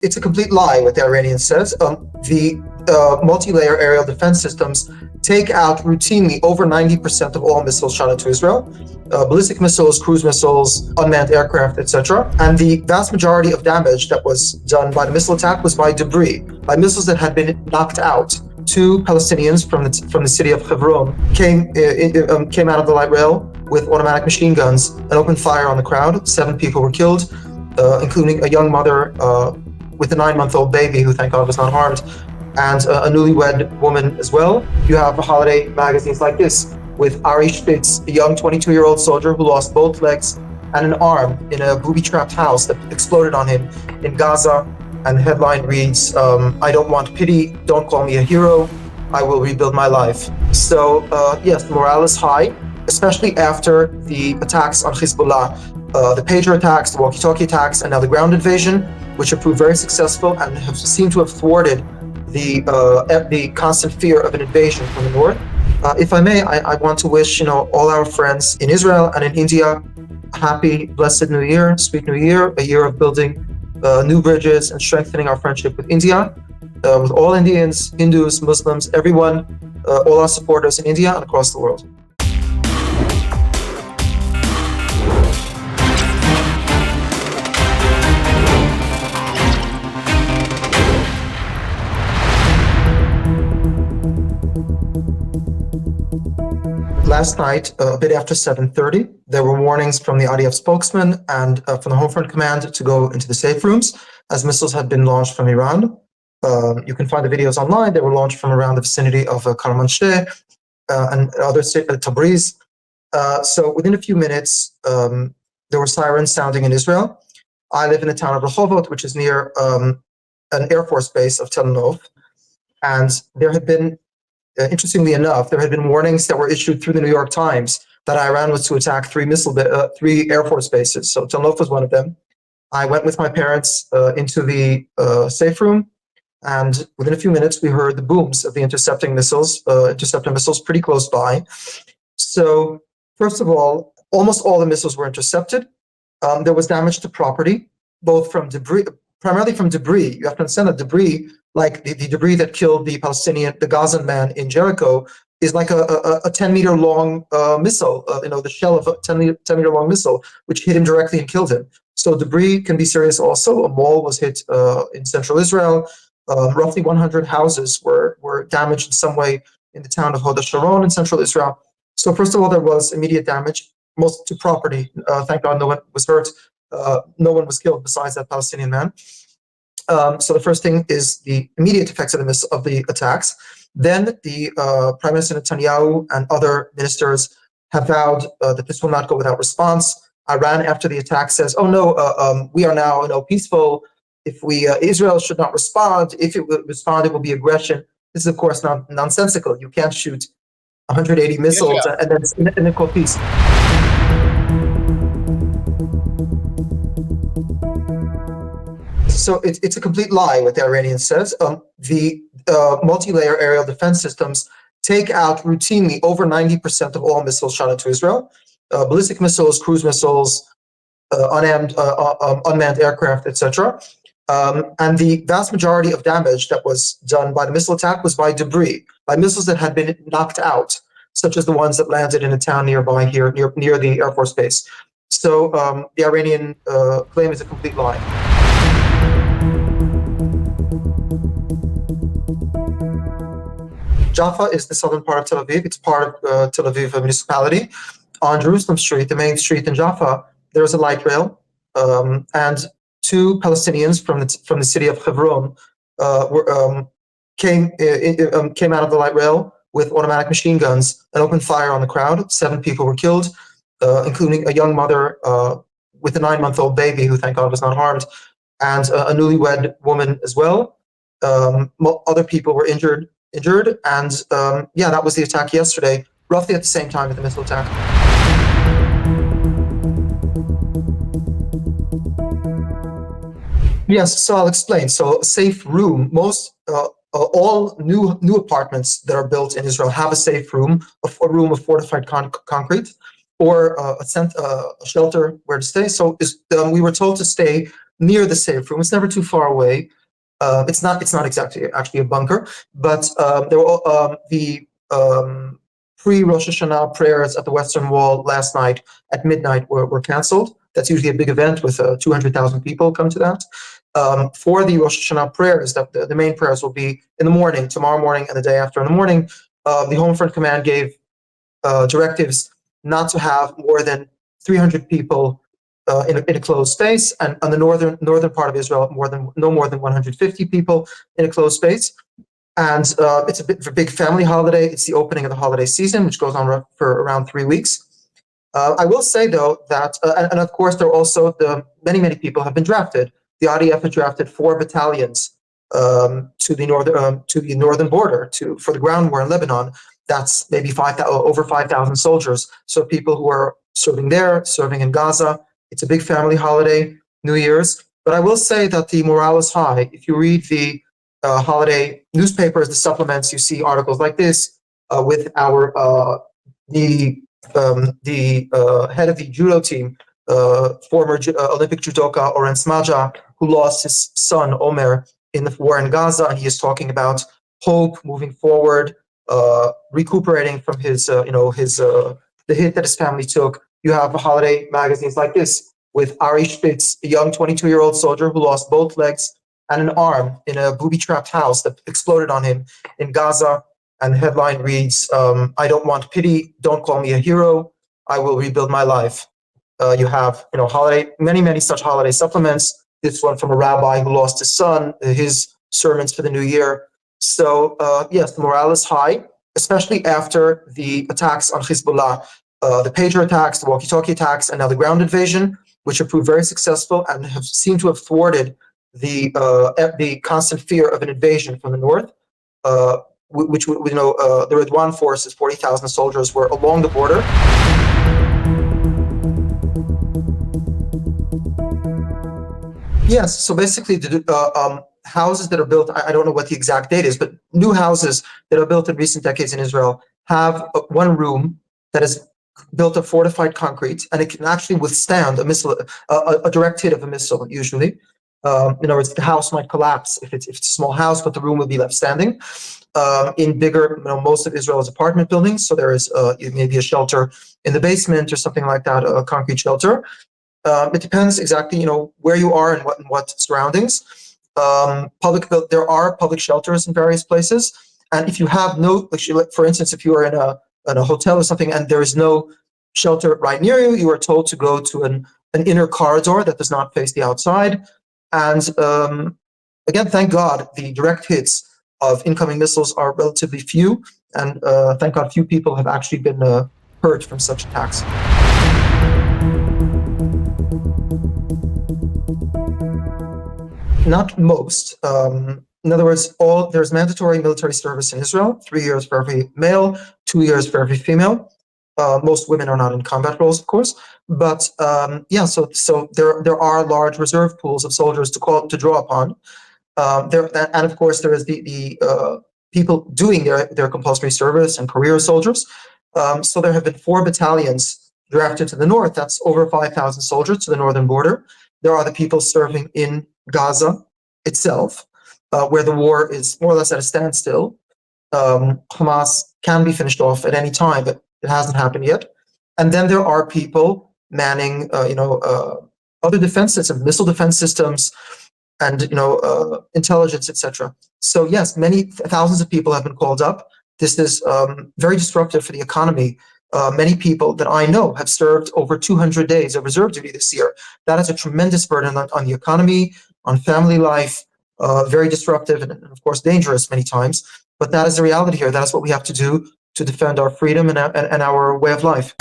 it's a complete lie what the Iranian says. The multi-layer aerial defense systems take out routinely over 90% of all missiles shot into Israel. Ballistic missiles, cruise missiles, unmanned aircraft, etc. And the vast majority of damage that was done by the missile attack was by debris, by missiles that had been knocked out. Two Palestinians from the city of Hebron came out of the light rail with automatic machine guns and opened fire on the crowd. 7 people were killed, including a young mother with a 9-month-old baby who, thank God, was not harmed, and a newlywed woman as well. You have holiday magazines like this with Ari Spitz, a young 22-year-old soldier who lost both legs and an arm in a booby-trapped house that exploded on him in Gaza. And the headline reads, I don't want pity, don't call me a hero, I will rebuild my life. So yes, morale is high, especially after the attacks on Hezbollah, the pager attacks, the walkie-talkie attacks, and now the ground invasion, which have proved very successful and have seemed to have thwarted the constant fear of an invasion from the north. If I may, I want to wish all our friends in Israel and in India a happy, blessed New Year, sweet New Year, a year of building new bridges and strengthening our friendship with India, with all Indians, Hindus, Muslims, everyone, all our supporters in India and across the world. Last night, a bit after 7:30, there were warnings from the IDF spokesman and from the Home Front Command to go into the safe rooms as missiles had been launched from Iran. You can find the videos online. They were launched from around the vicinity of Karmansheh and other cities, Tabriz. So within a few minutes, there were sirens sounding in Israel. I live in the town of Rehovot, which is near an Air Force base of Tel Aviv. And there had been interestingly enough, there had been warnings that were issued through the New York Times that Iran was to attack 3 Air Force bases. So Tel Aviv was one of them. I went with my parents into the safe room, and within a few minutes, we heard the booms of the interceptor missiles pretty close by. So first of all, almost all the missiles were intercepted. There was damage to property, both from debris, primarily from debris. You have to understand that debris, like the debris that killed the Gazan man in Jericho, is like a 10-meter long missile, the shell of a 10-meter long missile, which hit him directly and killed him. So debris can be serious also. A mall was hit in central Israel. Roughly 100 houses were damaged in some way in the town of Hod Sharon in central Israel. So first of all, there was immediate damage, most to property. Thank God no one was hurt. No one was killed besides that Palestinian man. So the first thing is the immediate effects of the attacks. Then the Prime Minister Netanyahu and other ministers have vowed that this will not go without response. Iran, after the attack, says, "Oh no, we are now peaceful. If Israel should not respond. If it will respond, it will be aggression." This is, of course, nonsensical. You can't shoot 180 missiles and then call peace. So it's a complete lie what the Iranian says. The multi-layer aerial defense systems take out routinely over 90% of all missiles shot into Israel. Ballistic missiles, cruise missiles, unmanned aircraft, etc. And the vast majority of damage that was done by the missile attack was by debris, by missiles that had been knocked out, such as the ones that landed in a town nearby here, near the Air Force base. So the Iranian claim is a complete lie. Jaffa is the southern part of Tel Aviv. It's part of Tel Aviv municipality. On Jerusalem Street, the main street in Jaffa, there is a light rail, and 2 Palestinians from the city of Hebron came out of the light rail with automatic machine guns and opened fire on the crowd. 7 people were killed, including a young mother with a 9-month-old baby who, thank God, was not harmed, and a newlywed woman as well. Other people were injured, and that was the attack yesterday, roughly at the same time as the missile attack. Yes, so I'll explain. So a safe room, all new apartments that are built in Israel have a safe room, a room of fortified concrete, or a shelter where to stay. So we were told to stay near the safe room. It's never too far away. It's not exactly actually a bunker, but there were the pre-Rosh Hashanah prayers at the Western Wall last night at midnight were canceled. That's usually a big event with 200,000 people come to that. For the Rosh Hashanah prayers, the main prayers will be in the morning, tomorrow morning, and the day after in the morning. The Home Front Command gave directives not to have more than 300 people in a closed space, and on the northern part of Israel, no more than 150 people in a closed space. And it's a big family holiday. It's the opening of the holiday season, which goes on for around 3 weeks. I will say, though, that, and of course, there are also many people have been drafted. The IDF had drafted 4 battalions to the northern border for the ground war in Lebanon. That's maybe over 5,000 soldiers. So people who are serving there, serving in Gaza. It's a big family holiday, New Year's. But I will say that the morale is high. If you read the holiday newspapers, the supplements, you see articles like this with the head of the judo team, former Olympic judoka Oren Smadja, who lost his son Omer in the war in Gaza, and he is talking about hope moving forward, recuperating from the hit that his family took. You have holiday magazines like this with Ari Spitz, a young 22-year-old soldier who lost both legs and an arm in a booby-trapped house that exploded on him in Gaza. And the headline reads, "I don't want pity. Don't call me a hero. I will rebuild my life." You have, many such holiday supplements. This one from a rabbi who lost his son, his sermons for the new year. So yes, the morale is high, especially after the attacks on Hezbollah, the pager attacks, the walkie-talkie attacks, and now the ground invasion, which have proved very successful and have seemed to have thwarted the constant fear of an invasion from the north. Which the Redwan forces, 40,000 soldiers, were along the border. Yes, so basically the houses that are built, I don't know what the exact date is, but new houses that are built in recent decades in Israel have one room that is built of fortified concrete, and it can actually withstand a missile, a direct hit of a missile, usually. In other words, the house might collapse if it's a small house, but the room will be left standing. In bigger, most of Israel's apartment buildings, so there is maybe a shelter in the basement or something like that, a concrete shelter. It depends exactly, where you are and what surroundings. There are public shelters in various places, and if you have for instance, if you are in a hotel or something and there is no shelter right near you, you are told to go to an inner corridor that does not face the outside. And again, thank God, the direct hits of incoming missiles are relatively few, and thank God few people have actually been hurt from such attacks. Not most. In other words, there's mandatory military service in Israel, 3 years for every male, 2 years for every female. Most women are not in combat roles, of course, but so there are large reserve pools of soldiers to draw upon. And of course, there is the people doing their compulsory service and career soldiers. So there have been 4 battalions drafted to the north. That's over 5,000 soldiers to the northern border. There are the people serving in Gaza itself, where the war is more or less at a standstill. Hamas can be finished off at any time, but it hasn't happened yet. And then there are people manning, other defense systems, missile defense systems, and intelligence, etc. So yes, thousands of people have been called up. This is very disruptive for the economy. Many people that I know have served over 200 days of reserve duty this year. That is a tremendous burden on the economy, on family life, very disruptive and of course dangerous many times. But that is the reality here. That is what we have to do to defend our freedom and our way of life.